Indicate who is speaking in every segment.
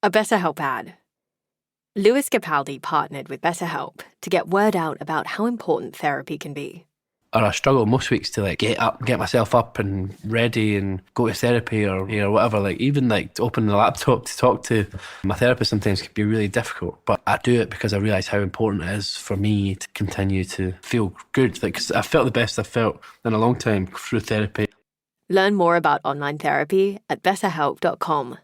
Speaker 1: A BetterHelp ad. Lewis Capaldi partnered with BetterHelp to get word out about how important therapy can be.
Speaker 2: Or I struggle most weeks to get myself up and ready and go to therapy or whatever. Like even like to open the laptop to talk to my therapist sometimes can be really difficult. But I do it because I realise how important it is for me to continue to feel good. Like 'cause I felt the best I've felt in a long time through therapy.
Speaker 1: Learn more about online therapy at betterhelp.com.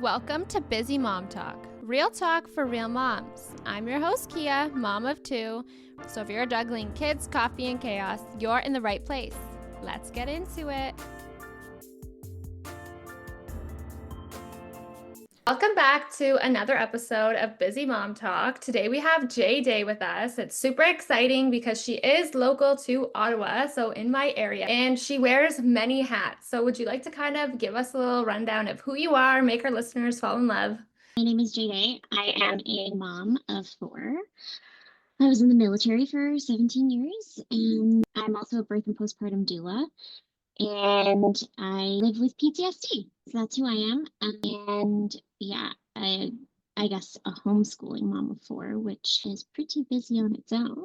Speaker 3: Welcome to Busy Mom Talk, real talk for real moms. I'm your host, Kia, mom of two. So if you're juggling kids, coffee, and chaos, you're in the right place. Let's get into it. Welcome back to another episode of Busy Mom Talk. Today we have Jae with us. It's super exciting because she is local to Ottawa, so in my area, and she wears many hats. So would you like to kind of give us a little rundown of who you are, make our listeners fall in love?
Speaker 4: My name is Jae. I am a mom of four. I was in the military for 17 years, and I'm also a birth and postpartum doula. And I live with PTSD. So that's who I am. And yeah, I guess a homeschooling mom of four, which is pretty busy on its own.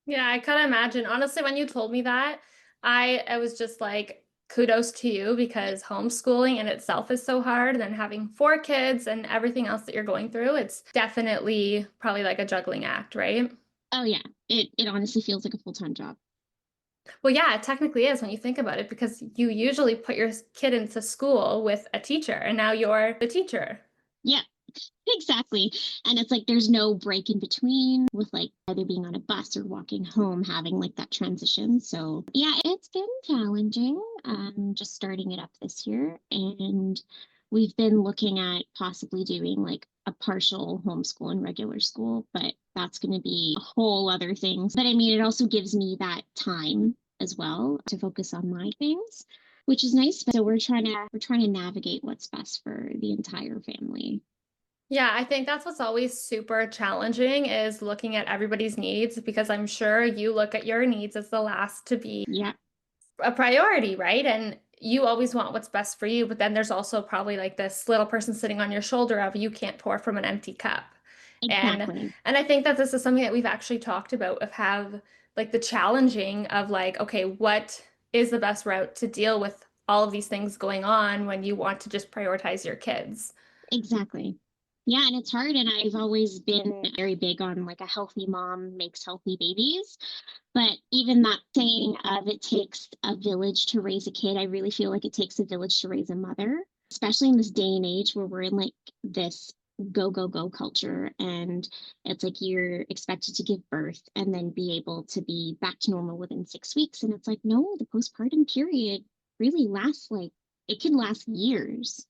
Speaker 3: Yeah, I kind of imagine. Honestly, when you told me that, I was just like, kudos to you, because homeschooling in itself is so hard. And then having four kids and everything else that you're going through, it's definitely probably like a juggling act, right?
Speaker 4: Oh yeah, it honestly feels like a full-time job.
Speaker 3: Well, yeah, it technically is when you think about it, because you usually put your kid into school with a teacher, and now you're the teacher.
Speaker 4: Yeah, exactly. And it's like there's no break in between with like either being on a bus or walking home, having like that transition. So yeah, it's been challenging. Just starting it up this year. And we've been looking at possibly doing like a partial homeschool and regular school, but that's going to be a whole other thing. But I mean, it also gives me that time as well to focus on my things, which is nice. So we're trying to navigate what's best for the entire family.
Speaker 3: Yeah, I think that's what's always super challenging, is looking at everybody's needs, because I'm sure you look at your needs as the last to be
Speaker 4: Yeah,
Speaker 3: a priority, right? And you always want what's best for you, but then there's also probably like this little person sitting on your shoulder of, you can't pour from an empty cup.
Speaker 4: exactly.
Speaker 3: And I think that this is something that we've actually talked about, of have like the challenging of like, okay, what is the best route to deal with all of these things going on when you want to just prioritize your kids?
Speaker 4: Exactly. Yeah, and it's hard. And I've always been very big on like a healthy mom makes healthy babies. But even that saying of it takes a village to raise a kid, I really feel like it takes a village to raise a mother, especially in this day and age where we're in like this go, go, go culture. And it's like you're expected to give birth and then be able to be back to normal within 6 weeks. And it's like, no, the postpartum period really lasts like it can last years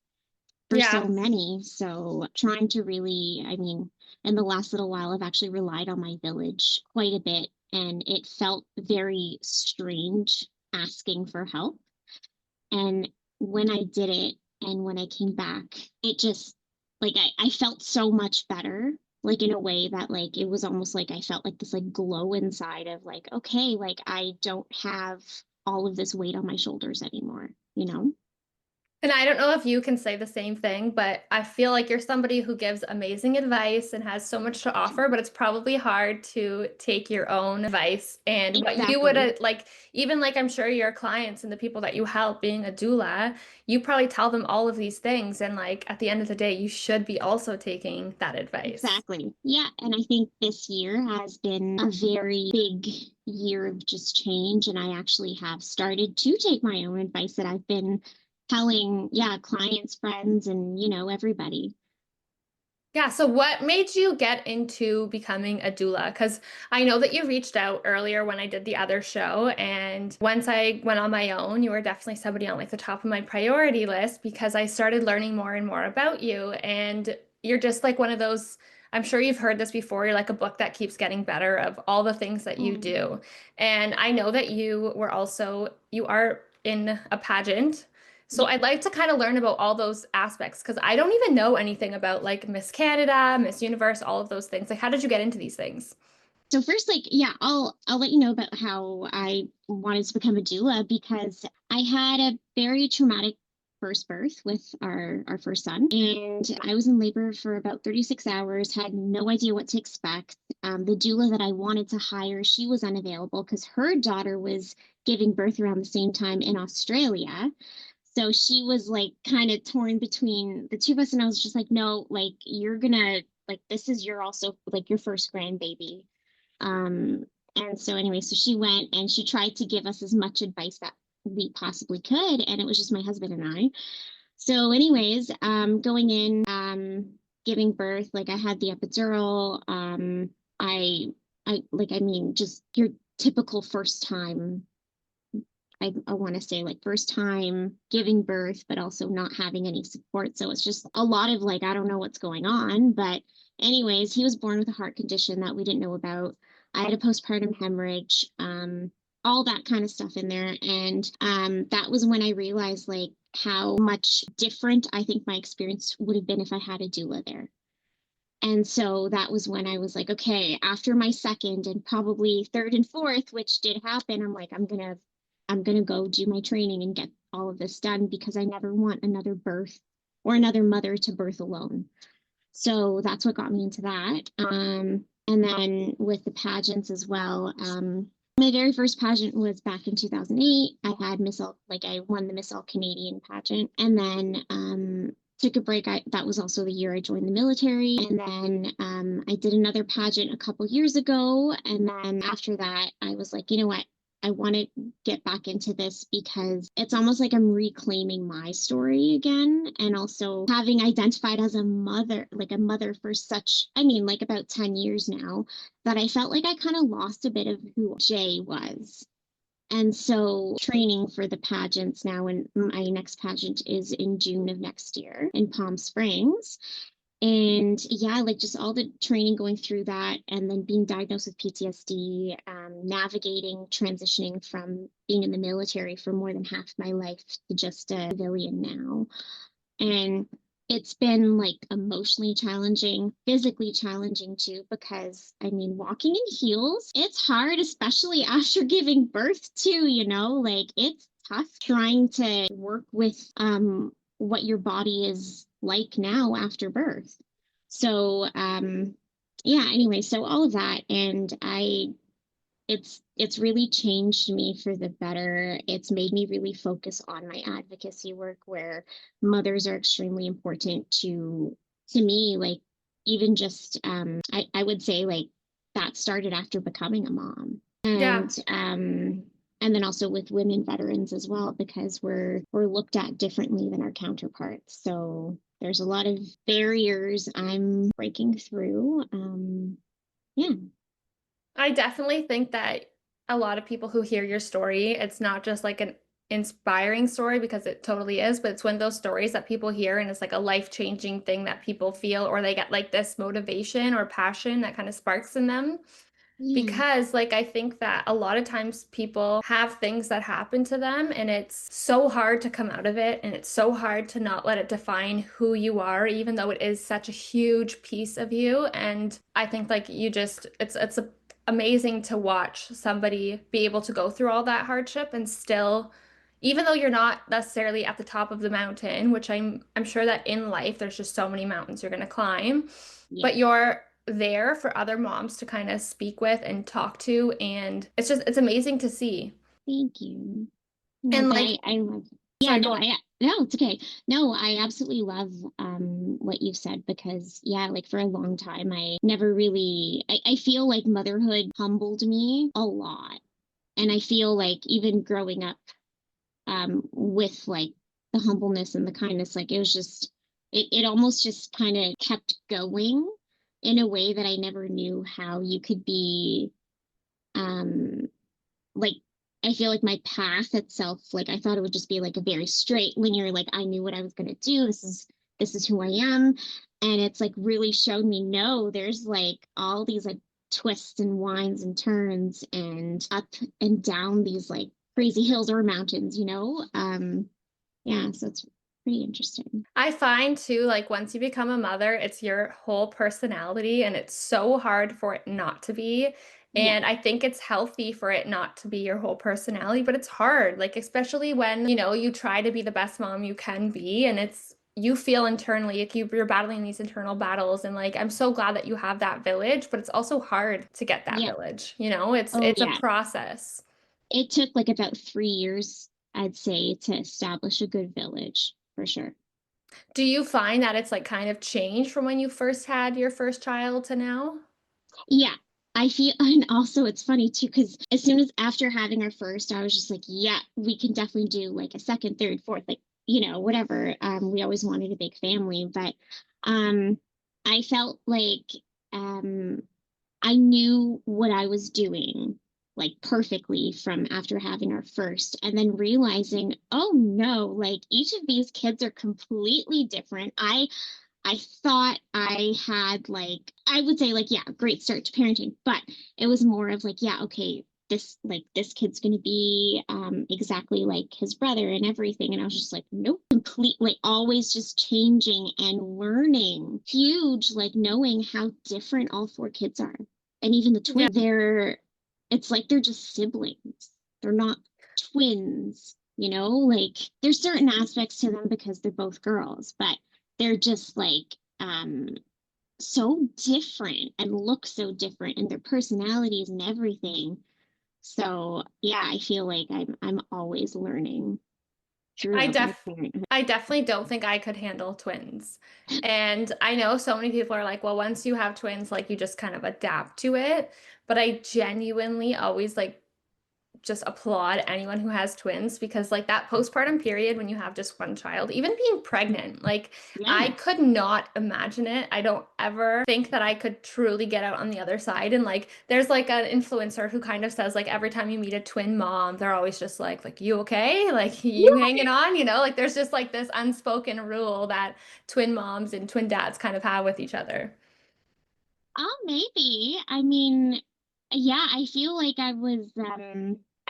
Speaker 4: for so
Speaker 3: Yeah.
Speaker 4: many. So trying to really, I mean, in the last little while, I've actually relied on my village quite a bit. And it felt very strange asking for help. And when I did it and when I came back, it just like I felt so much better. Like in a way that like it was almost like I felt like this like glow inside of like, okay, like I don't have all of this weight on my shoulders anymore, you know?
Speaker 3: And I don't know if you can say the same thing, but I feel like you're somebody who gives amazing advice and has so much to offer, but it's probably hard to take your own advice and what you would
Speaker 4: Exactly.
Speaker 3: like, even like I'm sure your clients and the people that you help, being a doula, you probably tell them all of these things. And like at the end of the day, you should be also taking that advice.
Speaker 4: Exactly. Yeah. And I think this year has been a very big year of just change. And I actually have started to take my own advice that I've been telling, yeah, clients, friends, and, you know, everybody.
Speaker 3: Yeah, so what made you get into becoming a doula? Because I know that you reached out earlier when I did the other show, and once I went on my own, you were definitely somebody on like the top of my priority list, because I started learning more and more about you, and you're just like one of those, I'm sure you've heard this before, you're like a book that keeps getting better of all the things that you do. And I know that you are in a pageant. So
Speaker 4: Yeah.
Speaker 3: I'd like to kind of learn about all those aspects, because I don't even know anything about like Miss Canada, Miss Universe, all of those things. Like, how did you get into these things?
Speaker 4: So first, like, yeah, I'll let you know about how I wanted to become a doula because I had a very traumatic first birth with our first son. And I was in labor for about 36 hours, had no idea what to expect. The doula that I wanted to hire, she was unavailable because her daughter was giving birth around the same time in Australia. So she was like kind of torn between the two of us. And I was just like, no, like you're gonna, like, this is your also like your first grandbaby. And so anyway, so she went and she tried to give us as much advice that we possibly could. And it was just my husband and I. So anyways, going in, giving birth, like I had the epidural. I mean, just your typical first time. I want to say like first time giving birth, but also not having any support. So it's just a lot of like, I don't know what's going on. But anyways, he was born with a heart condition that we didn't know about. I had a postpartum hemorrhage, all that kind of stuff in there. And that was when I realized like how much different I think my experience would have been if I had a doula there. And so that was when I was like, okay, after my second and probably third and fourth, which did happen, I'm like, I'm gonna go do my training and get all of this done because I never want another birth or another mother to birth alone. So that's what got me into that. And then with the pageants as well. My very first pageant was back in 2008. I had I won the Miss All Canadian pageant, and then took a break. That was also the year I joined the military. And then I did another pageant a couple years ago. And then after that, I was like, you know what? I want to get back into this because it's almost like I'm reclaiming my story again. And also having identified as a mother for like about 10 years now, that I felt like I kind of lost a bit of who Jae was. And so training for the pageants now, and my next pageant is in June of next year in Palm Springs. And yeah, like just all the training going through that, and then being diagnosed with PTSD, navigating, transitioning from being in the military for more than half my life to just a civilian now. And it's been like emotionally challenging, physically challenging too, because I mean, walking in heels, it's hard, especially after giving birth too, like it's tough trying to work with what your body is like now after birth. So anyway, so all of that, and it's really changed me for the better. It's made me really focus on my advocacy work, where mothers are extremely important to me. Like even just I would say like that started after becoming a mom.
Speaker 3: Yeah.
Speaker 4: And then also with women veterans as well, because we're looked at differently than our counterparts. So there's a lot of barriers I'm breaking through. Yeah.
Speaker 3: I definitely think that a lot of people who hear your story, it's not just like an inspiring story, because it totally is, but it's one of those stories that people hear and it's like a life-changing thing that people feel, or they get like this motivation or passion that kind of sparks in them. Because like I think that a lot of times people have things that happen to them and it's so hard to come out of it, and it's so hard to not let it define who you are, even though it is such a huge piece of you. And I think like it's amazing to watch somebody be able to go through all that hardship and still, even though you're not necessarily at the top of the mountain, which I'm sure that in life there's just so many mountains you're going to climb, but you're there for other moms to kind of speak with and talk to, and it's amazing to see.
Speaker 4: Thank you.
Speaker 3: And like
Speaker 4: I love
Speaker 3: sorry,
Speaker 4: no, it's okay. No, I absolutely love what you said, because like for a long time I never really I feel like motherhood humbled me a lot. And I feel like even growing up with like the humbleness and the kindness, like it was just it almost just kind of kept going in a way that I never knew how you could be like I feel like my path itself, like I thought it would just be like a very straight linear, like I knew what I was gonna do. This is who I am. And it's like really showed me, no, there's like all these like twists and winds and turns and up and down these like crazy hills or mountains, so it's pretty interesting.
Speaker 3: I find too, like once you become a mother, it's your whole personality, and it's so hard for it not to be.
Speaker 4: Yeah.
Speaker 3: And I think it's healthy for it not to be your whole personality, but it's hard, like, especially when, you try to be the best mom you can be, and you feel internally like you're battling these internal battles. And like, I'm so glad that you have that village, but it's also hard to get that
Speaker 4: Yeah.
Speaker 3: village. It's
Speaker 4: Oh,
Speaker 3: it's a
Speaker 4: yeah.
Speaker 3: process.
Speaker 4: It took like about 3 years, I'd say, to establish a good village for sure.
Speaker 3: Do you find that it's like kind of changed from when you first had your first child to now?
Speaker 4: Yeah. I feel, and also it's funny too, because as soon as after having our first, I was just like, yeah, we can definitely do like a second, third, fourth, like, whatever. We always wanted a big family, but um, I felt like um, I knew what I was doing like perfectly from after having our first, and then realizing, oh no, like each of these kids are completely different. I thought I had like, I would say like, yeah, great start to parenting, but it was more of like, yeah, okay, this kid's going to be exactly like his brother and everything. And I was just like, nope, completely always just changing and learning. Huge, like knowing how different all four kids are. And even the
Speaker 3: Yeah.
Speaker 4: twins, it's like they're just siblings. They're not twins, like there's certain aspects to them because they're both girls, but they're just like so different and look so different, and their personalities and everything. So yeah, I feel like I'm always learning
Speaker 3: I
Speaker 4: throughout my
Speaker 3: def
Speaker 4: parenthood.
Speaker 3: I definitely don't think I could handle twins. And I know so many people are like, well, once you have twins, like you just kind of adapt to it. But I genuinely always like just applaud anyone who has twins, because like that postpartum period when you have just one child, even being pregnant, like
Speaker 4: Yeah.
Speaker 3: I could not imagine it. I don't ever think that I could truly get out on the other side. And like there's like an influencer who kind of says like every time you meet a twin mom, they're always just like you okay? Like you hanging on, like there's just like this unspoken rule that twin moms and twin dads kind of have with each other.
Speaker 4: Oh, maybe. I mean, yeah, I feel like I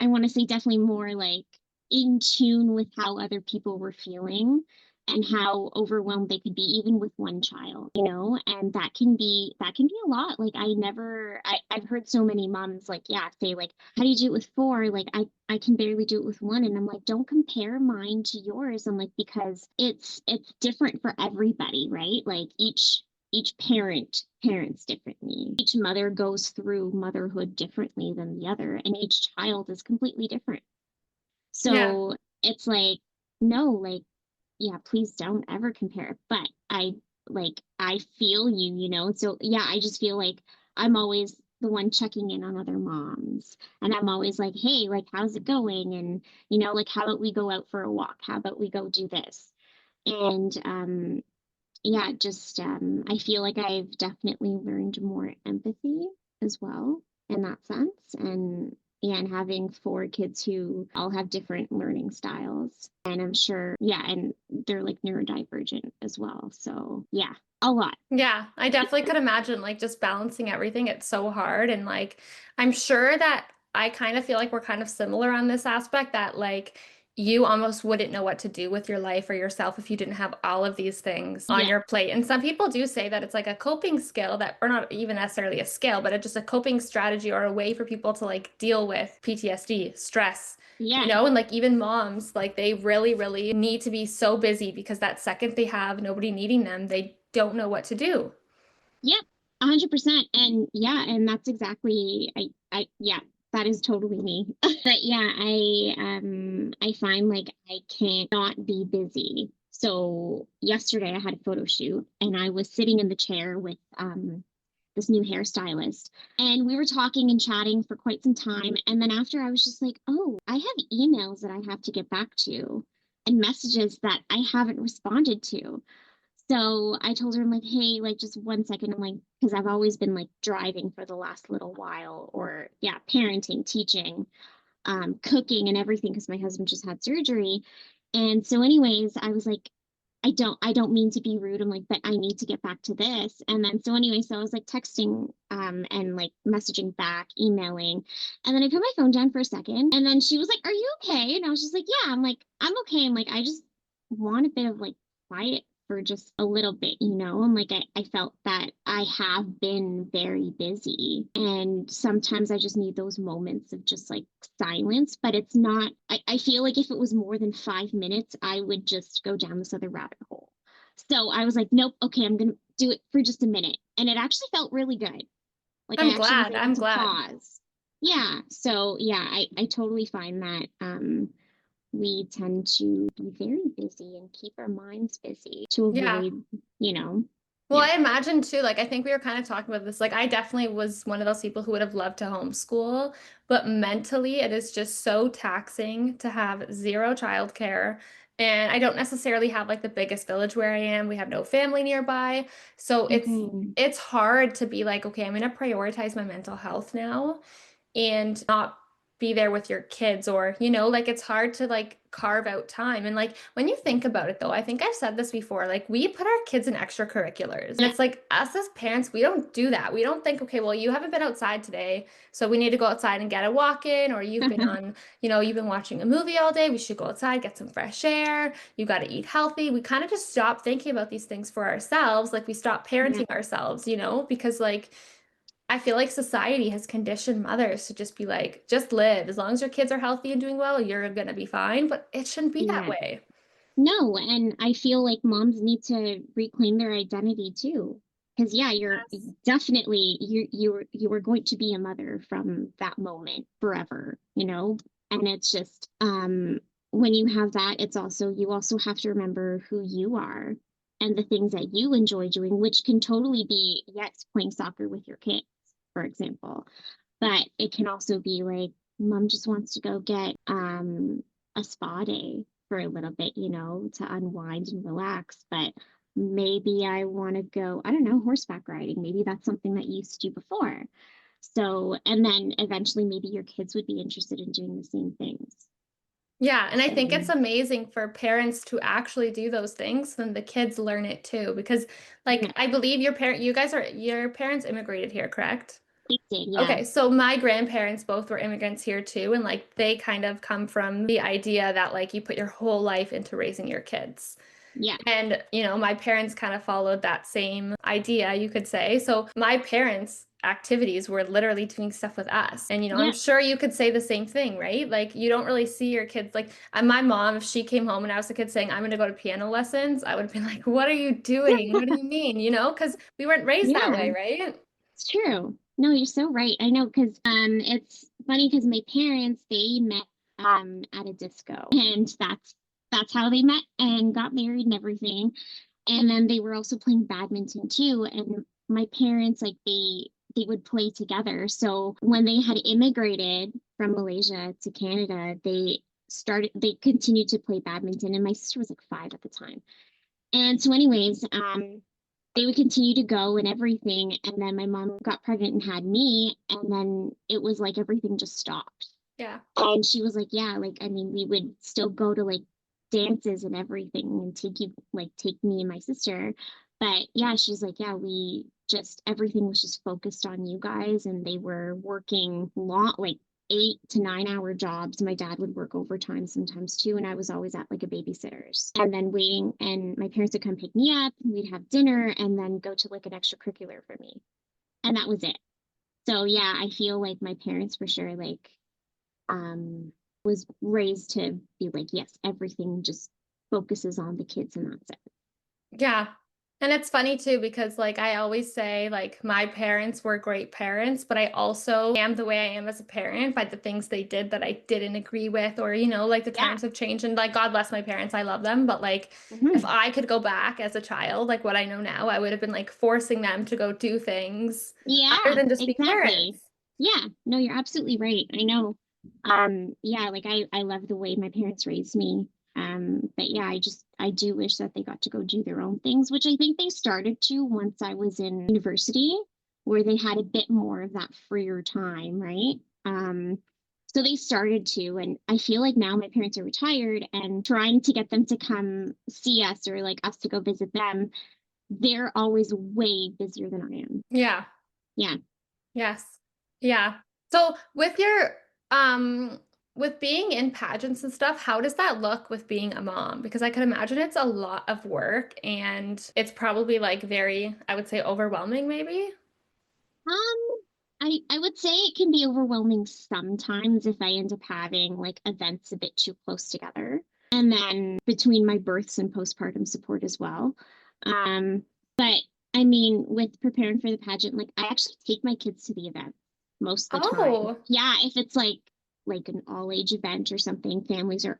Speaker 4: want to say definitely more like in tune with how other people were feeling and how overwhelmed they could be even with one child, and that can be a lot. Like I've heard so many moms like, yeah, say like, how do you do it with four? Like I can barely do it with one. And I'm like, don't compare mine to yours. I'm like, because it's different for everybody, right? Like each parents differently. Each mother goes through motherhood differently than the other, and each child is completely different.
Speaker 3: Yeah.
Speaker 4: So it's like, no, like, yeah, please don't ever compare. But I feel you, So yeah, I just feel like I'm always the one checking in on other moms. And I'm always like, hey, like, how's it going? And, like, how about we go out for a walk? How about we go do this? And yeah, just I feel like I've definitely learned more empathy as well in that sense. And yeah, and having four kids who all have different learning styles. And I'm sure, yeah, and they're like neurodivergent as well. So yeah, a lot.
Speaker 3: Yeah, I definitely could imagine like just balancing everything. It's so hard. And like, I'm sure that I kind of feel like we're kind of similar on this aspect, that like you almost wouldn't know what to do with your life or yourself if you didn't have all of these things on
Speaker 4: Yeah.
Speaker 3: your plate. And some people do say that it's like a coping skill that, or not even necessarily a skill, but it's just a coping strategy or a way for people to like deal with PTSD, stress.
Speaker 4: Yeah.
Speaker 3: And like even moms, like they really, really need to be so busy because that second they have nobody needing them, they don't know what to do.
Speaker 4: Yep, 100%. And yeah, and that's exactly yeah, that is totally me. But yeah, I find like I can't not be busy. So yesterday I had a photo shoot and I was sitting in the chair with this new hairstylist, and we were talking and chatting for quite some time, and then after I was just like, oh, I have emails that I have to get back to and messages that I haven't responded to. So I told her, I'm like, hey, like just 1 second. I'm like, because I've always been like driving for the last little while, or yeah, parenting, teaching, cooking and everything because my husband just had surgery. And so anyways, I was like, I don't mean to be rude. I'm like, but I need to get back to this. And then so anyway, so I was like texting and like messaging back, emailing. And then I put my phone down for a second. And then she was like, are you okay? And I was just like, yeah, I'm like, I'm okay. I'm like, I just want a bit of like quiet for just a little bit, you know? And like I felt that I have been very busy, and sometimes I just need those moments of just like silence. But it's not, I feel like if it was more than 5 minutes, I would just go down this other rabbit hole. So I was like, nope, okay, I'm gonna do it for just a minute. And it actually felt really good. Like I
Speaker 3: I'm
Speaker 4: actually was
Speaker 3: glad.
Speaker 4: able
Speaker 3: I'm
Speaker 4: to
Speaker 3: glad.
Speaker 4: pause. Yeah. So yeah, I totally find that we tend to be very busy and keep our minds busy to
Speaker 3: Yeah.
Speaker 4: avoid, you know.
Speaker 3: Well,
Speaker 4: Yeah.
Speaker 3: I imagine too, like, I think we were kind of talking about this. Like, I definitely was one of those people who would have loved to homeschool, but mentally, it is just so taxing to have zero childcare. And I don't necessarily have like the biggest village where I am. We have no family nearby. So
Speaker 4: Mhm.
Speaker 3: it's hard to be like, okay, I'm going to prioritize my mental health now and not be there with your kids, or like it's hard to like carve out time. And like when you think about it though, I think I've said this before, like we put our kids in extracurriculars, and
Speaker 4: Yeah.
Speaker 3: it's like us as parents, we don't do that. We don't think, okay, well, you haven't been outside today, so we need to go outside and get a walk in, or you've been on, you've been watching a movie all day, we should go outside, get some fresh air, you got to eat healthy. We kind of just stop thinking about these things for ourselves. Like we stop
Speaker 4: Yeah.
Speaker 3: parenting ourselves, because like I feel like society has conditioned mothers to just be like, just live. As long as your kids are healthy and doing well, you're going to be fine. But it shouldn't be that
Speaker 4: Yeah.
Speaker 3: way.
Speaker 4: No, and I feel like moms need to reclaim their identity too. Because yeah, you're
Speaker 3: Yes.
Speaker 4: definitely you are going to be a mother from that moment forever, you know? And it's just when you have that, it's also you also have to remember who you are and the things that you enjoy doing, which can totally be, yes, playing soccer with your kids, for example. But it can also be like mom just wants to go get a spa day for a little bit, you know, to unwind and relax. But maybe I want to go, I don't know, horseback riding. Maybe that's something that you used to do before. So, and then eventually maybe your kids would be interested in doing the same things.
Speaker 3: Yeah. And I
Speaker 4: So,
Speaker 3: think it's amazing for parents to actually do those things, then the kids learn it too. Because like
Speaker 4: yeah,
Speaker 3: I believe your parents immigrated here, correct?
Speaker 4: they did. Yeah.
Speaker 3: Okay, so my grandparents both were immigrants here too, and like they kind of come from the idea that like you put your whole life into raising your kids.
Speaker 4: Yeah.
Speaker 3: And, my parents kind of followed that same idea, you could say. So my parents' activities were literally doing stuff with us. And, I'm
Speaker 4: Yeah.
Speaker 3: sure you could say the same thing, right? Like you don't really see your kids like my mom, if she came home and I was a kid saying, I'm going to go to piano lessons, I would have been like, what are you doing? What do you mean? Because we weren't raised that
Speaker 4: Yeah.
Speaker 3: way, right?
Speaker 4: It's true. No, you're so right. I know because it's funny because my parents they met at a disco, and that's how they met and got married and everything. And then they were also playing badminton too. And my parents like they would play together. So when they had immigrated from Malaysia to Canada, they continued to play badminton, and my sister was like 5 at the time. And so anyways, they would continue to go and everything. And then my mom got pregnant and had me. And then it was like everything just stopped.
Speaker 3: Yeah.
Speaker 4: And she was like, yeah, like, I mean, we would still go to like dances and everything and take me and my sister. But yeah, she's like, yeah, everything was just focused on you guys. And they were working long, like 8 to 9 hour jobs. My dad would work overtime sometimes too. And I was always at like a babysitter's and then waiting. And my parents would come pick me up. We'd have dinner and then go to like an extracurricular for me. And that was it. So yeah, I feel like my parents for sure, like, was raised to be like, yes, everything just focuses on the kids and that's it.
Speaker 3: Yeah. And it's funny too, because like I always say, like my parents were great parents, but I also am the way I am as a parent by the things they did that I didn't agree with, or, like the
Speaker 4: Yeah.
Speaker 3: times have changed, and like God bless my parents, I love them. But like if
Speaker 4: Mhm.
Speaker 3: I could go back as a child, like what I know now, I would have been like forcing them to go do things other
Speaker 4: Yeah,
Speaker 3: than just be
Speaker 4: exactly.
Speaker 3: parents.
Speaker 4: Yeah, no, you're absolutely right. I know. Yeah, like I love the way my parents raised me. But yeah, I do wish that they got to go do their own things, which I think they started to once I was in university, where they had a bit more of that freer time, right? So they started to, and I feel like now my parents are retired and trying to get them to come see us or like us to go visit them, they're always way busier than I am.
Speaker 3: Yeah.
Speaker 4: Yeah.
Speaker 3: Yes. Yeah. So with your with being in pageants and stuff, how does that look with being a mom? Because I could imagine it's a lot of work and it's probably like very, I would say, overwhelming maybe.
Speaker 4: I would say it can be overwhelming sometimes if I end up having like events a bit too close together. And then between my births and postpartum support as well. But I mean, with preparing for the pageant, like I actually take my kids to the event most of the time.
Speaker 3: Oh,
Speaker 4: Yeah, if it's like an all age event or something,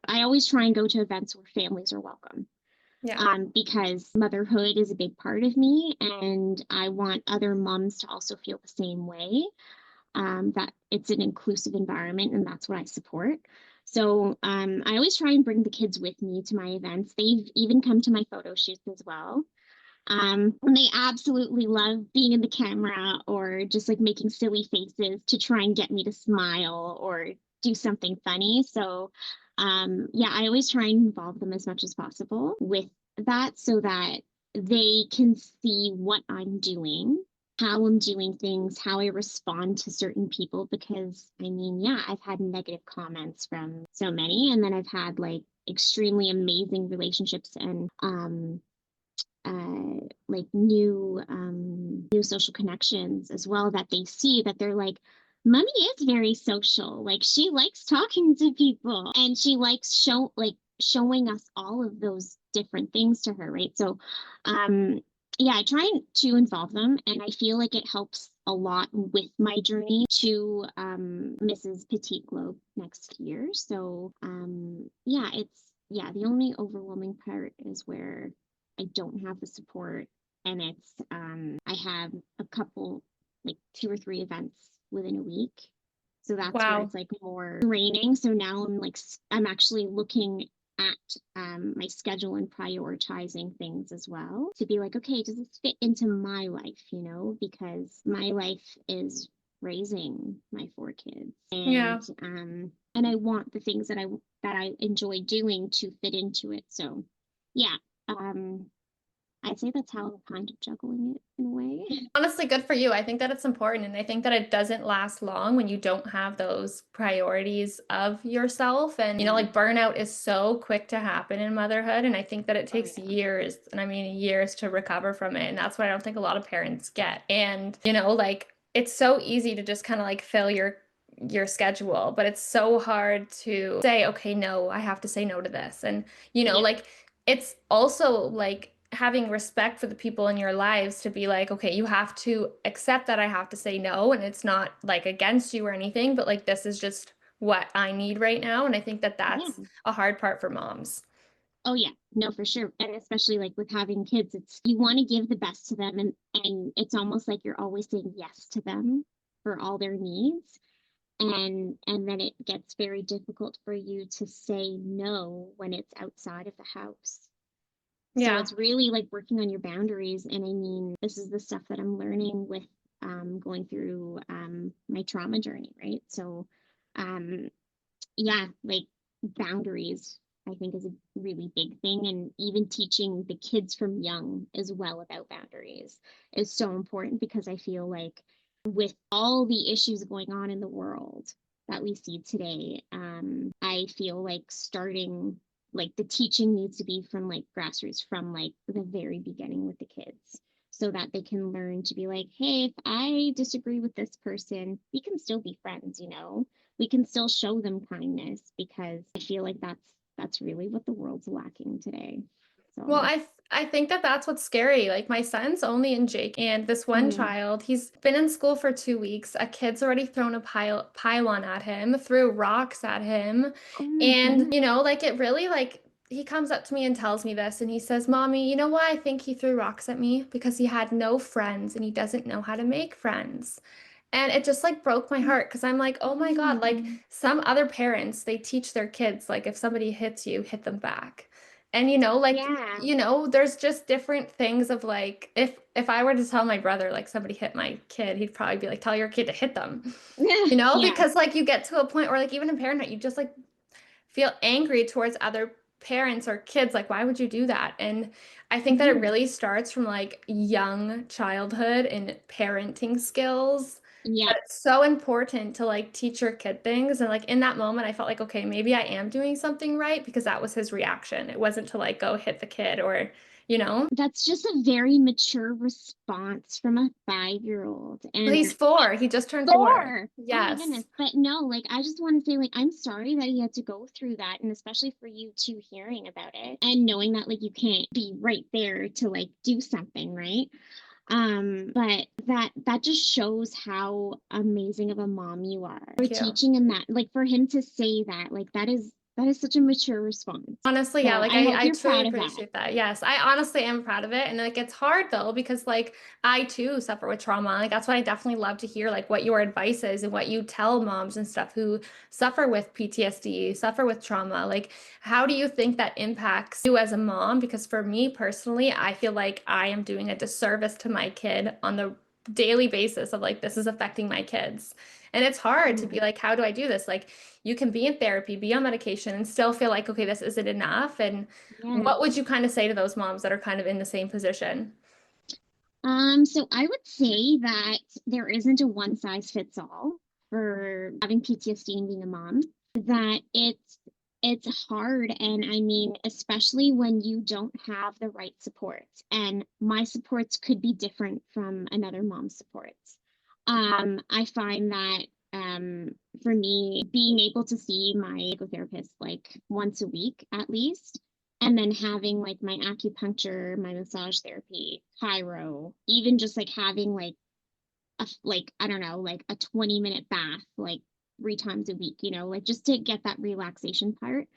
Speaker 4: I always try and go to events where families are welcome.
Speaker 3: yeah.
Speaker 4: Because motherhood is a big part of me, and I want other moms to also feel the same way, that it's an inclusive environment, and that's what I support. So I always try and bring the kids with me to my events. They've even come to my photo shoots as well. And they absolutely love being in the camera or just like making silly faces to try and get me to smile or do something funny. So yeah, I always try and involve them as much as possible with that so that they can see what I'm doing, how I'm doing things, how I respond to certain people. Because I mean, yeah, I've had negative comments from so many, and then I've had like extremely amazing relationships and like new social connections as well, that they see that they're like, mommy is very social, like she likes talking to people and she likes showing us all of those different things to her, right? So yeah, I try to involve them, and I feel like it helps a lot with my journey to Mrs. Petite Globe next year. So yeah, the only overwhelming part is where I don't have the support, and it's I have a couple, like 2 or 3 events within a week. So that's where
Speaker 3: Wow.
Speaker 4: it's like more draining. So now I'm actually looking at my schedule and prioritizing things as well to be like, okay, does this fit into my life, because my life is raising my 4 kids,
Speaker 3: Yeah.
Speaker 4: and I want the things that I enjoy doing to fit into it. So yeah, I'd say that's how I'm kind of juggling it in a way.
Speaker 3: Honestly, good for you. I think that it's important. And I think that it doesn't last long when you don't have those priorities of yourself. And, like burnout is so quick to happen in motherhood. And I think that it
Speaker 4: Oh
Speaker 3: takes
Speaker 4: yeah.
Speaker 3: years, and I mean years, to recover from it. And that's what I don't think a lot of parents get. And, like it's so easy to just kind of like fill your schedule, but it's so hard to say, okay, no, I have to say no to this. And,
Speaker 4: Yeah.
Speaker 3: like it's also like having respect for the people in your lives to be like, okay, you have to accept that I have to say no, and it's not like against you or anything, but like this is just what I need right now. And I think that that's
Speaker 4: Yeah.
Speaker 3: a hard part for moms.
Speaker 4: Oh yeah. No, for sure. And especially like with having kids, it's you want to give the best to them, and it's almost like you're always saying yes to them for all their needs. And then it gets very difficult for you to say no when it's outside of the house. So
Speaker 3: Yeah.
Speaker 4: it's really like working on your boundaries. And I mean, this is the stuff that I'm learning with going through my trauma journey, right? So um, yeah, like boundaries, I think, is a really big thing. And even teaching the kids from young as well about boundaries is so important, because I feel like with all the issues going on in the world that we see today, I feel like starting like the teaching needs to be from like grassroots, from like the very beginning with the kids, so that they can learn to be like, hey, if I disagree with this person, we can still be friends, we can still show them kindness, because I feel like that's really what the world's lacking today.
Speaker 3: Well,
Speaker 4: So
Speaker 3: I think that that's what's scary. Like my son's only in Jake, and this one
Speaker 4: mm,
Speaker 3: child, he's been in school for 2 weeks. A kid's already thrown a pylon at him, threw rocks at him,
Speaker 4: oh my
Speaker 3: and
Speaker 4: goodness.
Speaker 3: like it really like he comes up to me and tells me this, and he says, "Mommy, you know why I think he threw rocks at me? Because he had no friends and he doesn't know how to make friends." And it just like broke my heart because I'm like, oh my God, like
Speaker 4: Mm,
Speaker 3: some other parents, they teach their kids, like if somebody hits you, hit them back. And like,
Speaker 4: yeah.
Speaker 3: there's just different things of like, if I were to tell my brother, like somebody hit my kid, he'd probably be like, tell your kid to hit them,
Speaker 4: Yeah.
Speaker 3: because like you get to a point where like even in parenthood, you just like feel angry towards other parents or kids. Like, why would you do that? And I think that it
Speaker 4: Mhm.
Speaker 3: really starts from like young childhood and parenting skills
Speaker 4: Yeah.
Speaker 3: It's so important to like teach your kid things. And like in that moment, I felt like, okay, maybe I am doing something right because that was his reaction. It wasn't to like go hit the kid or, you know,
Speaker 4: That's just a very mature response from a 5-year-old.
Speaker 3: well,
Speaker 4: And
Speaker 3: he's 4. He just turned 4.
Speaker 4: 4. Oh my
Speaker 3: Yes.
Speaker 4: goodness. But no, like I just want to say, like, I'm sorry that he had to go through that. And especially for you too, hearing about it and knowing that like you can't be right there to like do something, right? But that just shows how amazing of a mom you are for
Speaker 3: Thank you.
Speaker 4: teaching him that, like for him to say that, like that is such a mature response.
Speaker 3: Honestly, yeah,
Speaker 4: So
Speaker 3: like
Speaker 4: I hope
Speaker 3: I
Speaker 4: you're
Speaker 3: truly
Speaker 4: proud of that.
Speaker 3: appreciate that. Yes, I honestly am proud of it. And like it's hard though, because like I too suffer with trauma. Like that's why I definitely love to hear like what your advice is and what you tell moms and stuff who suffer with PTSD, suffer with trauma. Like, how do you think that impacts you as a mom? Because for me personally, I feel like I am doing a disservice to my kid on the daily basis of like this is affecting my kids. And it's hard to be
Speaker 4: Mm,
Speaker 3: like, how do I do this? Like you can be in therapy, be on medication, and still feel like, okay, this isn't enough. And
Speaker 4: yeah.
Speaker 3: what would you kind of say to those moms that are kind of in the same position?
Speaker 4: So I would say that there isn't a one size fits all for having PTSD and being a mom. That it's hard, and I mean, especially when you don't have the right supports. And my supports could be different from another mom's supports. I find that for me, being able to see my psychotherapist like once a week at least, and then having like my acupuncture, my massage therapy, chiro, even just like having like like I don't know, like a 20-minute bath like 3 times a week, like just to get that relaxation part.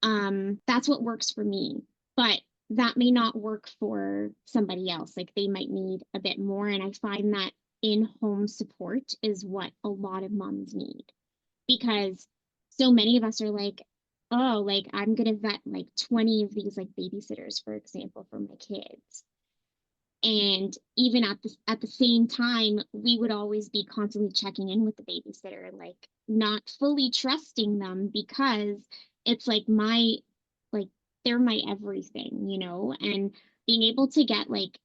Speaker 4: That's what works for me. But that may not work for somebody else. Like they might need a bit more. And I find that in-home support is what a lot of moms need, because so many of us are like, oh, like I'm gonna vet like 20 of these like babysitters, for example, for my kids. And even at the same time, we would always be constantly checking in with the babysitter and like not fully trusting them, because it's like they're my everything, and being able to get like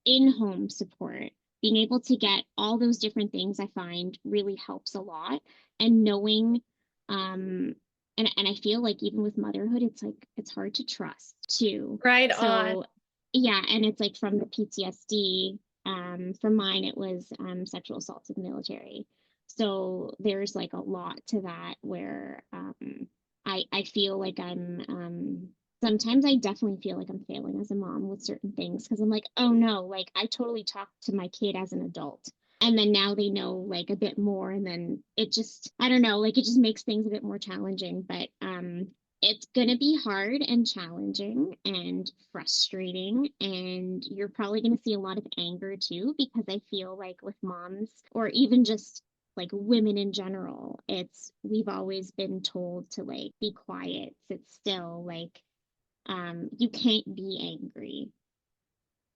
Speaker 4: in-home support, being able to get all those different things, I find really helps a lot. And knowing, um, and I feel like even with motherhood, it's like it's hard to trust too.
Speaker 3: Right on.
Speaker 4: So yeah, and it's like from the PTSD, for mine it was sexual assault in the military. So there's like a lot to that where I feel like I'm sometimes I definitely feel like I'm failing as a mom with certain things, because I'm like, oh no, like I totally talked to my kid as an adult. And then now they know like a bit more. And then it just, I don't know, like it just makes things a bit more challenging. But it's going to be hard and challenging and frustrating. And you're probably going to see a lot of anger too, because I feel like with moms, or even just like women in general, it's we've always been told to like be quiet, sit still, like you can't be angry.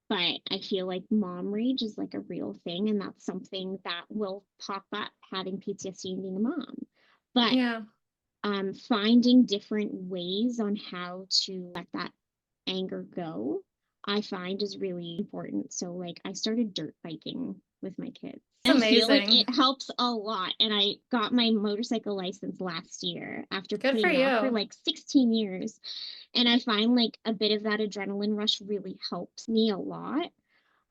Speaker 4: But I feel like mom rage is like a real thing, and that's something that will pop up having PTSD and being a mom. But
Speaker 3: Yeah.
Speaker 4: finding different ways on how to let that anger go, I find is really important. So like I started dirt biking with my kids.
Speaker 3: It's
Speaker 4: I feel like
Speaker 3: amazing.
Speaker 4: it helps a lot. And I got my motorcycle license last year after
Speaker 3: Good for
Speaker 4: putting it off for
Speaker 3: you.
Speaker 4: like 16 years. And I find like a bit of that adrenaline rush really helps me a lot.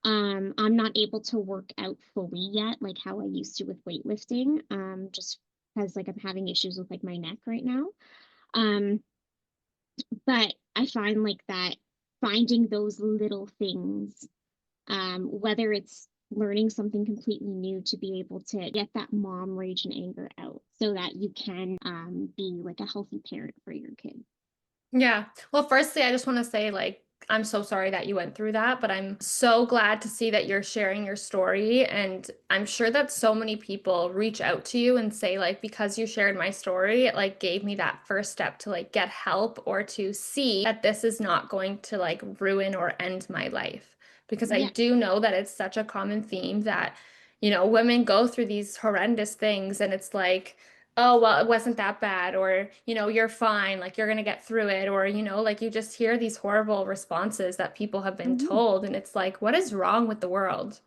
Speaker 4: I'm not able to work out fully yet, like how I used to with weightlifting, just because like I'm having issues with like my neck right now. Um, but I find like that finding those little things, whether it's learning something completely new to be able to get that mom rage and anger out so that you can be like a healthy parent for your kid.
Speaker 3: Yeah. Well, firstly, I just want to say, like, I'm so sorry that you went through that, but I'm so glad to see that you're sharing your story. And I'm sure that so many people reach out to you and say, like, because you shared my story, it like gave me that first step to like get help or to see that this is not going to like ruin or end my life. Because I
Speaker 4: Yeah.
Speaker 3: do know that it's such a common theme that, women go through these horrendous things and it's like, oh, well, it wasn't that bad, or, you're fine, like you're going to get through it, or, like you just hear these horrible responses that people have been
Speaker 4: Mhm.
Speaker 3: told, and it's like, what is wrong with the world?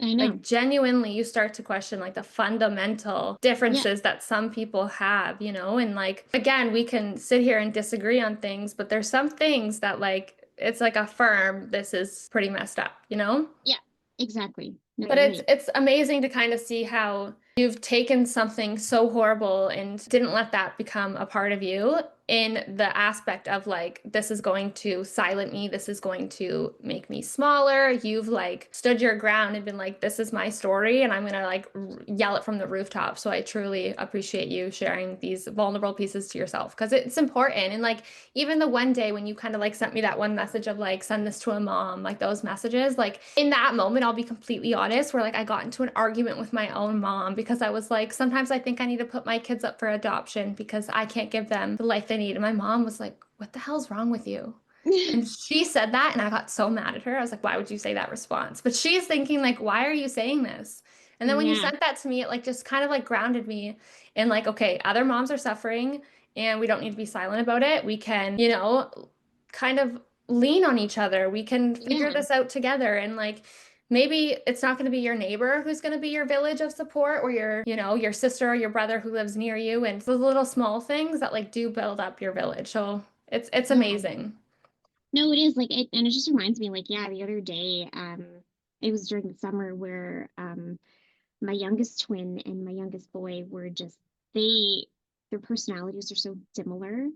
Speaker 4: I know.
Speaker 3: Like genuinely you start to question like the fundamental differences that some people have, you know, and like again, we can sit here and disagree on things, but there's some things that like it's like affirm this is pretty messed up, you know?
Speaker 4: Yeah, exactly. No,
Speaker 3: But
Speaker 4: you're right.
Speaker 3: it's amazing to kind of see how you've taken something so horrible and didn't let that become a part of you in the aspect of like, this is going to silence me. This is going to make me smaller. You've like stood your ground and been like, this is my story and I'm going to like yell it from the rooftop. So I truly appreciate you sharing these vulnerable pieces to yourself because it's important. And like, even the one day when you kind of like sent me that one message of like, send this to a mom, like those messages, like in that moment, I'll be completely honest, where like I got into an argument with my own mom because I was like, sometimes I think I need to put my kids up for adoption because I can't give them the life they need. And my mom was like, what the hell's wrong with you? And she said that, and I got so mad at her. I was like, why would you say that response? But she's thinking like, why are you saying this? And then when you
Speaker 4: Yeah,
Speaker 3: sent that to me, it like just kind of like grounded me in like, okay, other moms are suffering and we don't need to be silent about it. We can, you know, kind of lean on each other. We can figure
Speaker 4: yeah,
Speaker 3: this out together. And like, maybe it's not going to be your neighbor who's going to be your village of support or your, you know, your sister or your brother who lives near you. And those little small things that like do build up your village. So it's
Speaker 4: yeah.
Speaker 3: amazing.
Speaker 4: No, it is like it, and it just reminds me, like, yeah, the other day, it was during the summer where my youngest twin and my youngest boy were just they their personalities are so similar,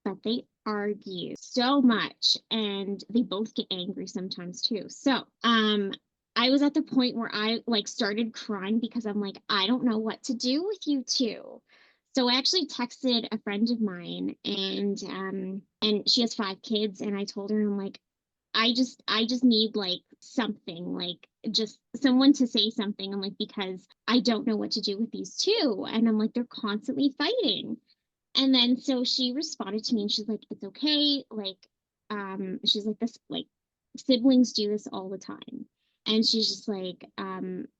Speaker 4: but they argue so much and they both get angry sometimes too. So, I was at the point where I like started crying because I'm like, I don't know what to do with you two. So I actually texted a friend of mine and she has 5 kids and I told her, I'm like, I just need like something, like just someone to say something. I'm like, because I don't know what to do with these two. And I'm like, they're constantly fighting. And then so she responded to me and she's like, it's okay. Like, she's like, this, like, siblings do this all the time. And she's just like,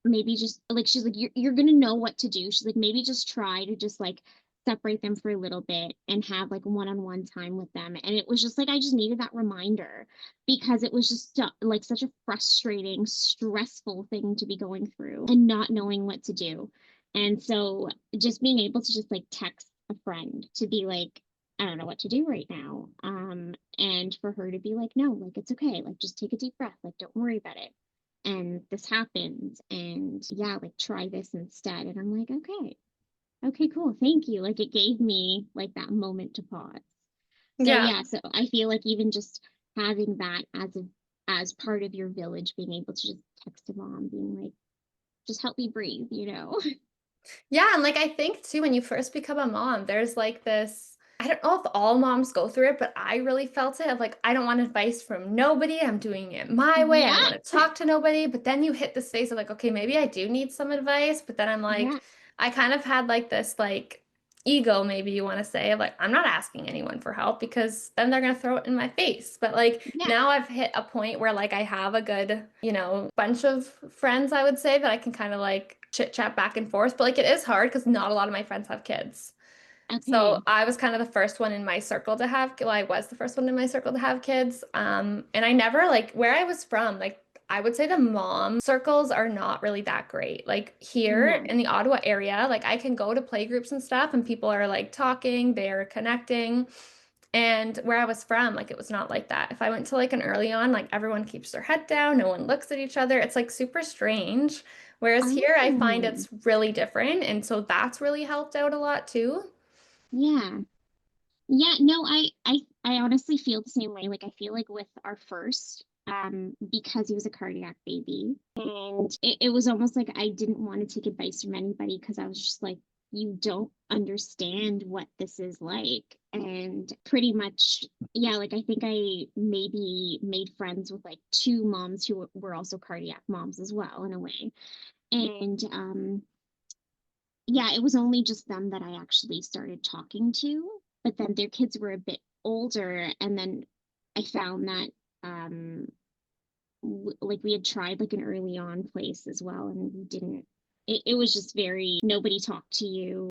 Speaker 4: maybe just like, she's like, you're gonna know what to do. She's like, maybe just try to just like separate them for a little bit and have like one-on-one time with them. And it was just like, I just needed that reminder because it was just like such a frustrating, stressful thing to be going through and not knowing what to do. And so just being able to just like text a friend to be like, I don't know what to do right now. And for her to be like, no, like it's okay. Like just take a deep breath. Like don't worry about it. And this happened. And yeah, like try this instead. And I'm like, okay, okay, cool. Thank you. Like it gave me like that moment to pause. So
Speaker 3: Yeah.
Speaker 4: yeah, so I feel like even just having that as part of your village, being able to just text a mom, being like, just help me breathe, you know?
Speaker 3: Yeah, and like I think too, when you first become a mom, there's like this, I don't know if all moms go through it, but I really felt it of like, I don't want advice from nobody. I'm doing it my way. I don't
Speaker 4: Yeah,
Speaker 3: want to talk to nobody. But then you hit the space of like, okay, maybe I do need some advice. But then I'm
Speaker 4: yeah,
Speaker 3: like, I kind of had like this like ego, maybe you want to say, of like, I'm not asking anyone for help because then they're gonna throw it in my face. But like
Speaker 4: yeah.
Speaker 3: now I've hit a point where like I have a good, you know, bunch of friends, I would say, that I can kind of like chit chat back and forth. But like it is hard because not a lot of my friends have kids. So
Speaker 4: Okay.
Speaker 3: I was kind of the first one in my circle to have, well, I was the first one in my circle to have kids. And I never like where I was from, like I would say the mom circles are not really that great. Like here
Speaker 4: No.
Speaker 3: in the Ottawa area, like I can go to play groups and stuff and people are like talking, they're connecting. And where I was from, like it was not like that. If I went to like an early on, like everyone keeps their head down, no one looks at each other. It's like super strange. Whereas here I find
Speaker 4: Oh,
Speaker 3: it's really different. And so that's really helped out a lot too.
Speaker 4: yeah. Yeah, no, I honestly feel the same way. Like I feel like with our first, because he was a cardiac baby, and it was almost like I didn't want to take advice from anybody because I was just like, you don't understand what this is like. And pretty much, yeah, like I think I maybe made friends with like 2 moms who were also cardiac moms as well in a way. And yeah, it was only just them that I actually started talking to. But then their kids were a bit older, and then I found that like we had tried like an early on place as well, and we didn't. it was just very nobody talked to you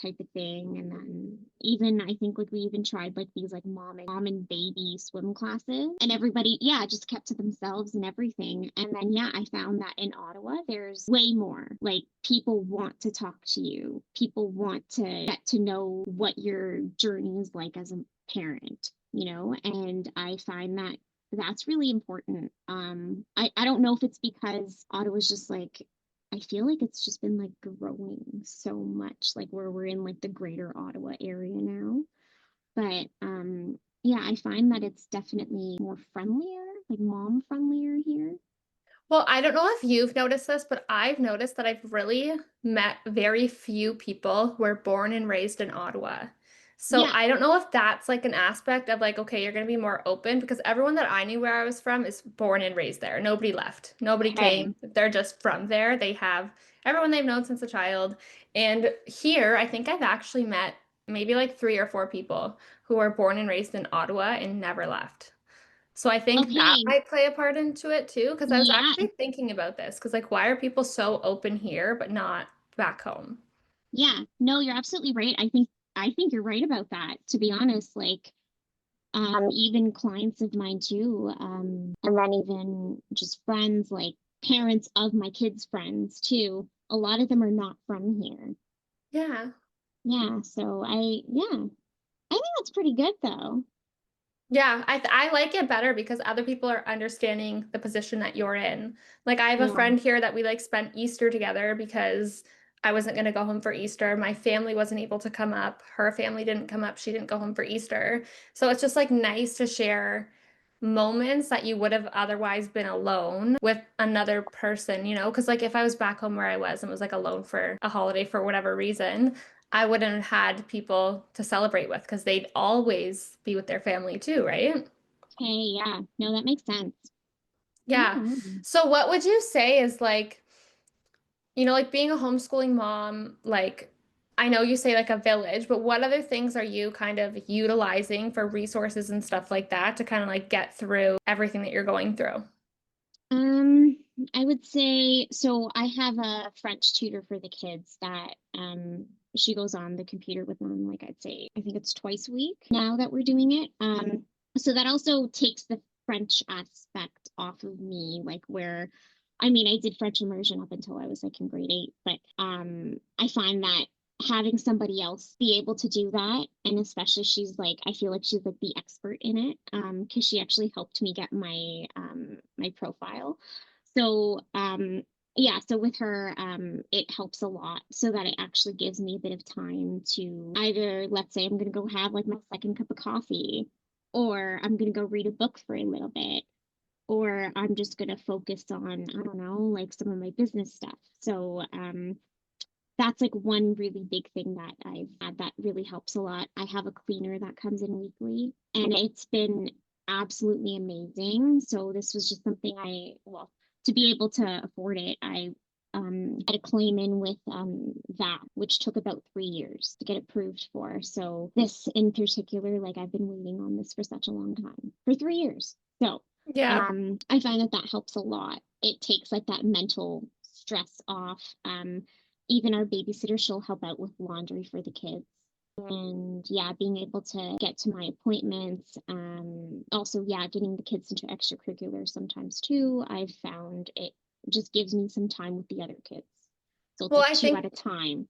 Speaker 4: type of thing. And then even I think like we even tried like these like mom and baby swim classes, and everybody just kept to themselves and everything. And then I found that in Ottawa there's way more, like people want to talk to you, people want to get to know what your journey is like as a parent, and I find that that's really important. I don't know if it's because Ottawa's just like, I feel like it's just been like growing so much, like where we're in like the greater Ottawa area now. But I find that it's definitely more friendlier, like mom friendlier here.
Speaker 3: Well, I don't know if you've noticed this, but I've noticed that I've really met very few people who are born and raised in Ottawa. So
Speaker 4: Yeah.
Speaker 3: I don't know if that's like an aspect of like, okay, you're going to be more open, because everyone that I knew where I was from is born and raised there. Nobody left. Nobody came. They're just from there. They have everyone they've known since a child. And here, I think I've actually met maybe like 3 or 4 people who are born and raised in Ottawa and never left. So I think that
Speaker 4: Okay.
Speaker 3: might play a part into it too, because I was
Speaker 4: Yeah.
Speaker 3: actually thinking about this, because like, why are people so open here but not back home?
Speaker 4: Yeah. No, you're absolutely right. I think you're right about that, to be honest. Like even clients of mine too, and then even just friends, like parents of my kids' friends too. A lot of them are not from here.
Speaker 3: Yeah.
Speaker 4: Yeah, so I think that's pretty good though.
Speaker 3: Yeah, I like it better because other people are understanding the position that you're in. Like I have a
Speaker 4: Yeah.
Speaker 3: friend here that we like spent Easter together because I wasn't going to go home for Easter. My family wasn't able to come up. Her family didn't come up. She didn't go home for Easter. So it's just like nice to share moments that you would have otherwise been alone with another person, because like if I was back home where I was and was like alone for a holiday for whatever reason, I wouldn't have had people to celebrate with because they'd always be with their family too, right?
Speaker 4: Okay, yeah. No, that makes sense.
Speaker 3: Yeah.
Speaker 4: Yeah.
Speaker 3: So what would you say is like, like being a homeschooling mom, like I know you say like a village, but what other things are you kind of utilizing for resources and stuff like that to kind of like get through everything that you're going through?
Speaker 4: Um, I would say so I have a French tutor for the kids that she goes on the computer with them, like I'd say I think it's twice a week now that we're doing it. So that also takes the French aspect off of me, like where I mean I did French immersion up until I was like in grade 8, but I find that having somebody else be able to do that, and especially she's like I feel like she's like the expert in it, because she actually helped me get my profile. So so with her it helps a lot, so that it actually gives me a bit of time to either, let's say I'm going to go have like my second cup of coffee, or I'm going to go read a book for a little bit, or I'm just going to focus on, I don't know, like some of my business stuff. So that's like one really big thing that I've had that really helps a lot. I have a cleaner that comes in weekly, and it's been absolutely amazing. So this was just something well, to be able to afford it, I had a claim in with that, which took about 3 years to get approved for. So this in particular, like I've been waiting on this for such a long time, for 3 years. So
Speaker 3: Yeah.
Speaker 4: I find that that helps a lot. It takes like that mental stress off. Even our babysitter, she'll help out with laundry for the kids. And being able to get to my appointments. Also, getting the kids into extracurriculars sometimes too. I've found it just gives me some time with the other kids. So it's
Speaker 3: Well,
Speaker 4: like
Speaker 3: I
Speaker 4: two
Speaker 3: think
Speaker 4: at a time.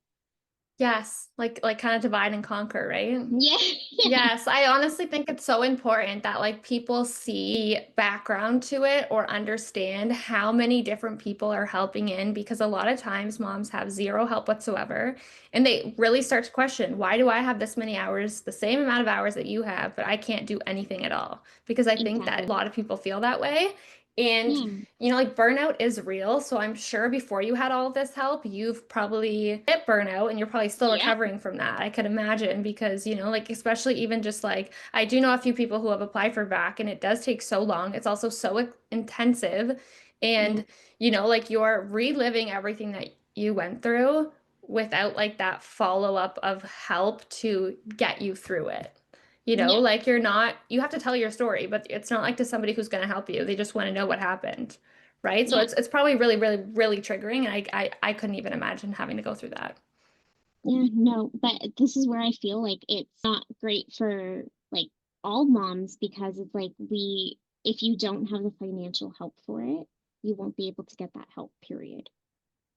Speaker 3: yes, like kind of divide and conquer, right?
Speaker 4: Yeah.
Speaker 3: Yes, I honestly think it's so important that like people see background to it or understand how many different people are helping in, because a lot of times moms have zero help whatsoever, and they really start to question, why do I have this many hours, the same amount of hours that you have, but I can't do anything at all? Because I think that a
Speaker 4: Exactly.
Speaker 3: lot of people feel that way. And
Speaker 4: Yeah.
Speaker 3: like burnout is real. So I'm sure before you had all of this help, you've probably hit burnout and you're probably still
Speaker 4: Yeah.
Speaker 3: recovering from that. I could imagine because, like, especially even just like, I do know a few people who have applied for VAC and it does take so long. It's also so intensive.
Speaker 4: Yeah.
Speaker 3: And, like you're reliving everything that you went through without like that follow up of help to get you through it.
Speaker 4: Yeah.
Speaker 3: Like you have to tell your story, but it's not like to somebody who's going to help you. They just want to know what happened, right? So
Speaker 4: Yeah.
Speaker 3: it's probably really, really, really triggering. And I couldn't even imagine having to go through that.
Speaker 4: Yeah, no, but this is where I feel like it's not great for like all moms, because it's like if you don't have the financial help for it, you won't be able to get that help, period.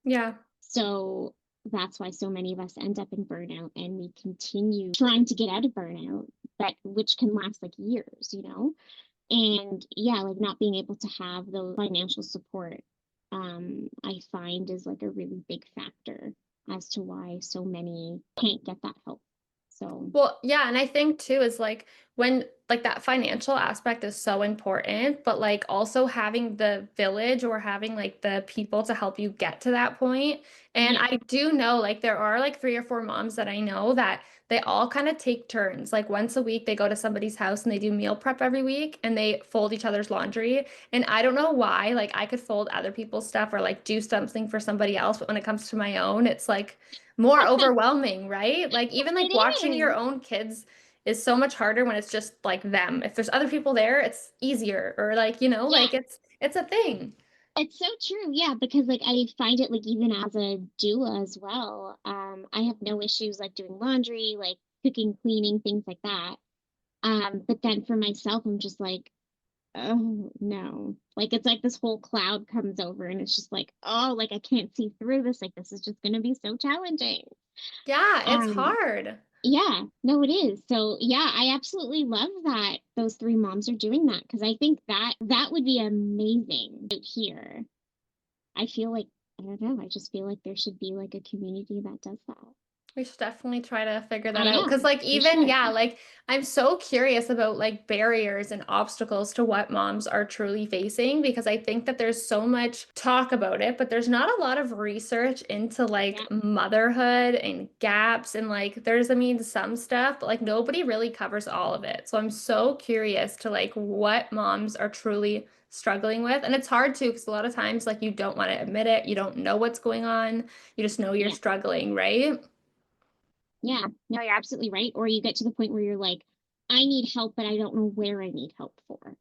Speaker 3: Yeah.
Speaker 4: So that's why so many of us end up in burnout, and we continue trying to get out of burnout, but which can last like years, you know? And yeah, like not being able to have the financial support, I find is like a really big factor as to why so many can't get that help. So
Speaker 3: Well, yeah, and I think too is like when like that financial aspect is so important, but like also having the village or having like the people to help you get to that point. And
Speaker 4: yeah,
Speaker 3: I do know like there are like 3 or 4 moms that I know that they all kind of take turns. Like once a week they go to somebody's house and they do meal prep every week and they fold each other's laundry. And I don't know why, like I could fold other people's stuff or like do something for somebody else, but when it comes to my own, it's like more overwhelming, right? Like even like
Speaker 4: it
Speaker 3: watching your
Speaker 4: is.
Speaker 3: own kids is so much harder when it's just like them. If there's other people there, it's easier or like,
Speaker 4: Yeah,
Speaker 3: like it's a thing.
Speaker 4: it's so true. Yeah, because like I find it like even as a doula as well, I have no issues like doing laundry, like cooking, cleaning, things like that. But then for myself, I'm just like, oh no. Like it's like this whole cloud comes over, and it's just like, oh, like I can't see through this. Like this is just gonna be so challenging.
Speaker 3: Yeah, it's
Speaker 4: Um,
Speaker 3: hard.
Speaker 4: yeah, no, it is. So yeah, I absolutely love that those three moms are doing that, because I think that would be amazing out here. I feel like, I don't know, I just feel like there should be like a community that does that.
Speaker 3: We should definitely try to figure that
Speaker 4: I
Speaker 3: out. Cause
Speaker 4: know,
Speaker 3: like
Speaker 4: we
Speaker 3: even,
Speaker 4: should.
Speaker 3: yeah, like I'm so curious about like barriers and obstacles to what moms are truly facing because I think that there's so much talk about it, but there's not a lot of research into like
Speaker 4: Yeah,
Speaker 3: motherhood and gaps and like there's, I mean, some stuff, but like nobody really covers all of it. So I'm so curious to like what moms are truly struggling with. And it's hard too, because a lot of times like you don't want to admit it, you don't know what's going on, you just know you're
Speaker 4: yeah,
Speaker 3: struggling, right?
Speaker 4: yeah. No, you're absolutely right. Or you get to the point where you're like, I need help, but I don't know where I need help for.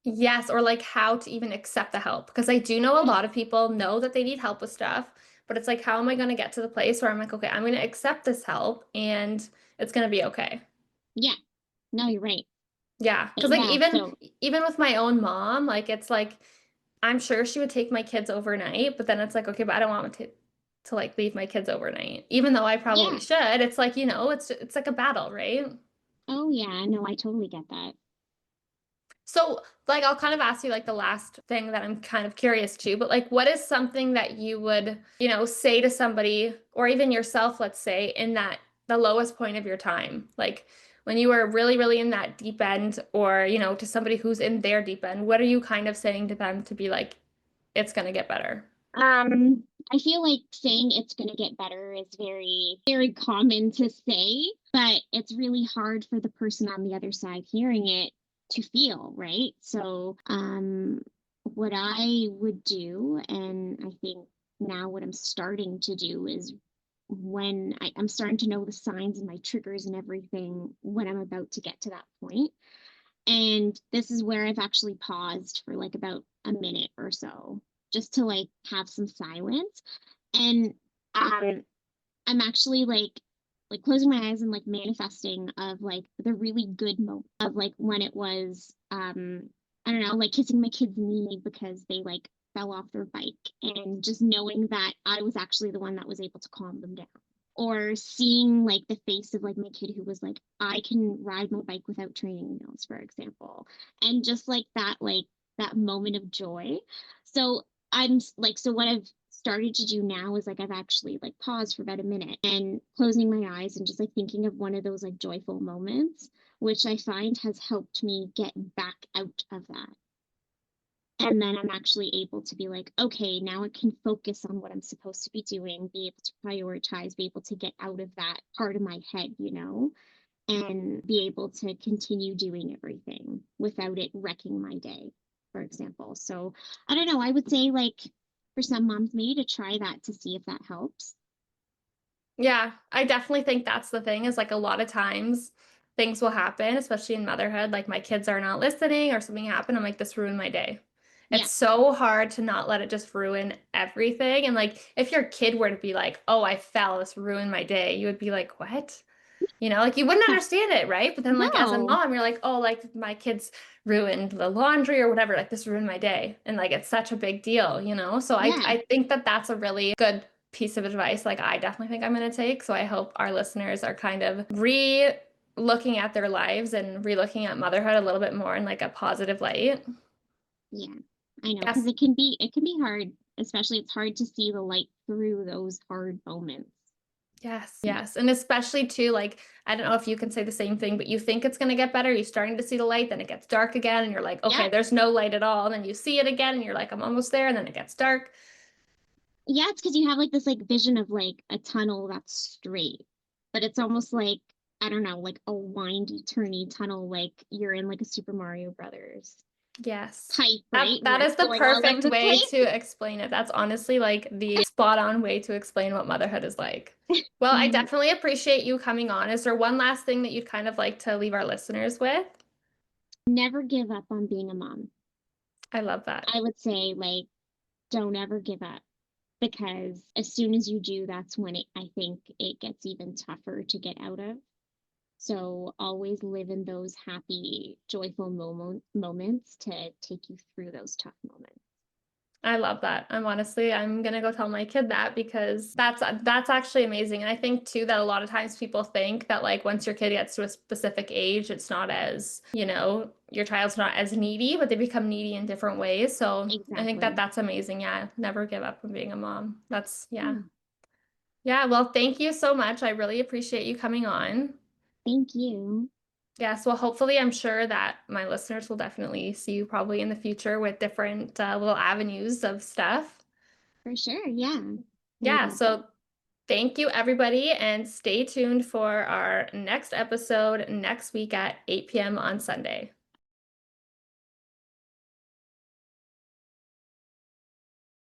Speaker 3: Yes, or like how to even accept the help. Because I do know a
Speaker 4: Yeah,
Speaker 3: lot of people know that they need help with stuff, but it's like, how am I going to get to the place where I'm like, okay, I'm going to accept this help and it's going to be okay.
Speaker 4: yeah. No, you're right.
Speaker 3: Yeah,
Speaker 4: But
Speaker 3: because like
Speaker 4: yeah,
Speaker 3: even
Speaker 4: so
Speaker 3: even with my own mom, like it's like I'm sure she would take my kids overnight, but then it's like, okay, but I don't want to like leave my kids overnight, even though I probably
Speaker 4: yeah.
Speaker 3: should. It's like, it's like a battle, right?
Speaker 4: Oh yeah, no, I totally get that.
Speaker 3: So, like, I'll kind of ask you, like, the last thing that I'm kind of curious to, but like, what is something that you would, say to somebody or even yourself, let's say, in that the lowest point of your time? Like, when you were really, really in that deep end, or, to somebody who's in their deep end, what are you kind of saying to them to be like, it's going to get better?
Speaker 4: I feel like saying it's going to get better is very, very common to say, but it's really hard for the person on the other side hearing it to feel, right? So, what I would do, and I think now what I'm starting to do is when I'm starting to know the signs and my triggers and everything when I'm about to get to that point. And this is where I've actually paused for like about a minute or so just to like have some silence. And I'm actually like closing my eyes and like manifesting of like the really good moment of like when it was I don't know, like kissing my kid's knee because they like fell off their bike, and just knowing that I was actually the one that was able to calm them down. Or seeing like the face of like my kid who was like, I can ride my bike without training wheels, for example. And just like that moment of joy. So so what I've started to do now is like I've actually like paused for about a minute and closing my eyes and just like thinking of one of those like joyful moments, which I find has helped me get back out of that. And then I'm actually able to be like, okay, now I can focus on what I'm supposed to be doing, be able to prioritize, be able to get out of that part of my head, and be able to continue doing everything without it wrecking my day, for example. So I don't know, I would say like for some moms maybe to try that to see if that helps.
Speaker 3: Yeah, I definitely think that's the thing is like a lot of times things will happen, especially in motherhood. Like my kids are not listening or something happened. I'm like, this ruined my day. It's so hard to not let it just ruin everything. And like, if your kid were to be like, oh, I fell, this ruined my day, you would be like, what? You know, like you wouldn't understand it, right? But then like as a
Speaker 4: No.
Speaker 3: mom, you're like, oh, like my kids ruined the laundry or whatever, like this ruined my day. And like it's such a big deal, you know? So
Speaker 4: Yeah.
Speaker 3: I think that that's a really good piece of advice, like I definitely think I'm going to take. So I hope our listeners are kind of looking at their lives and re-looking at motherhood a little bit more in like a positive light.
Speaker 4: Yeah, I know,
Speaker 3: Yes.
Speaker 4: because it can be hard, especially it's hard to see the light through those hard moments.
Speaker 3: Yes. Yes. And especially too, like, I don't know if you can say the same thing, but you think it's going to get better. You're starting to see the light, then it gets dark again. And you're like, okay,
Speaker 4: Yeah.
Speaker 3: there's no light at all. And then you see it again and you're like, I'm almost there. And then it gets dark.
Speaker 4: Yeah, it's because you have like this like vision of like a tunnel that's straight, but it's almost like, I don't know, like a windy, turny tunnel, like you're in like a Super Mario Brothers
Speaker 3: Yes.
Speaker 4: type, right?
Speaker 3: That
Speaker 4: Where
Speaker 3: is
Speaker 4: it's
Speaker 3: the
Speaker 4: going all over
Speaker 3: perfect
Speaker 4: the
Speaker 3: way
Speaker 4: place.
Speaker 3: to explain it. That's honestly like the spot on way to explain what motherhood is like. Well, I definitely appreciate you coming on. Is there one last thing that you'd kind of like to leave our listeners with?
Speaker 4: Never give up on being a mom.
Speaker 3: I love that.
Speaker 4: I would say, like, don't ever give up, because as soon as you do, that's when I think it gets even tougher to get out of. So always live in those happy, joyful moments to take you through those tough moments.
Speaker 3: I love that. I'm gonna go tell my kid that, because that's actually amazing. And I think too that a lot of times people think that like once your kid gets to a specific age, it's not as, you know, your child's not as needy, but they become needy in different ways. So I think that
Speaker 4: Exactly.
Speaker 3: that's amazing. Yeah. Never give up on being a mom. That's yeah.
Speaker 4: Yeah.
Speaker 3: Yeah. Well, thank you so much. I really appreciate you coming on.
Speaker 4: Thank you.
Speaker 3: Yes, well, hopefully, I'm sure that my listeners will definitely see you probably in the future with different little avenues of stuff.
Speaker 4: For sure. Yeah. I
Speaker 3: Yeah,
Speaker 4: would love that.
Speaker 3: so thank you, everybody, and stay tuned for our next episode next week at 8 p.m. on Sunday.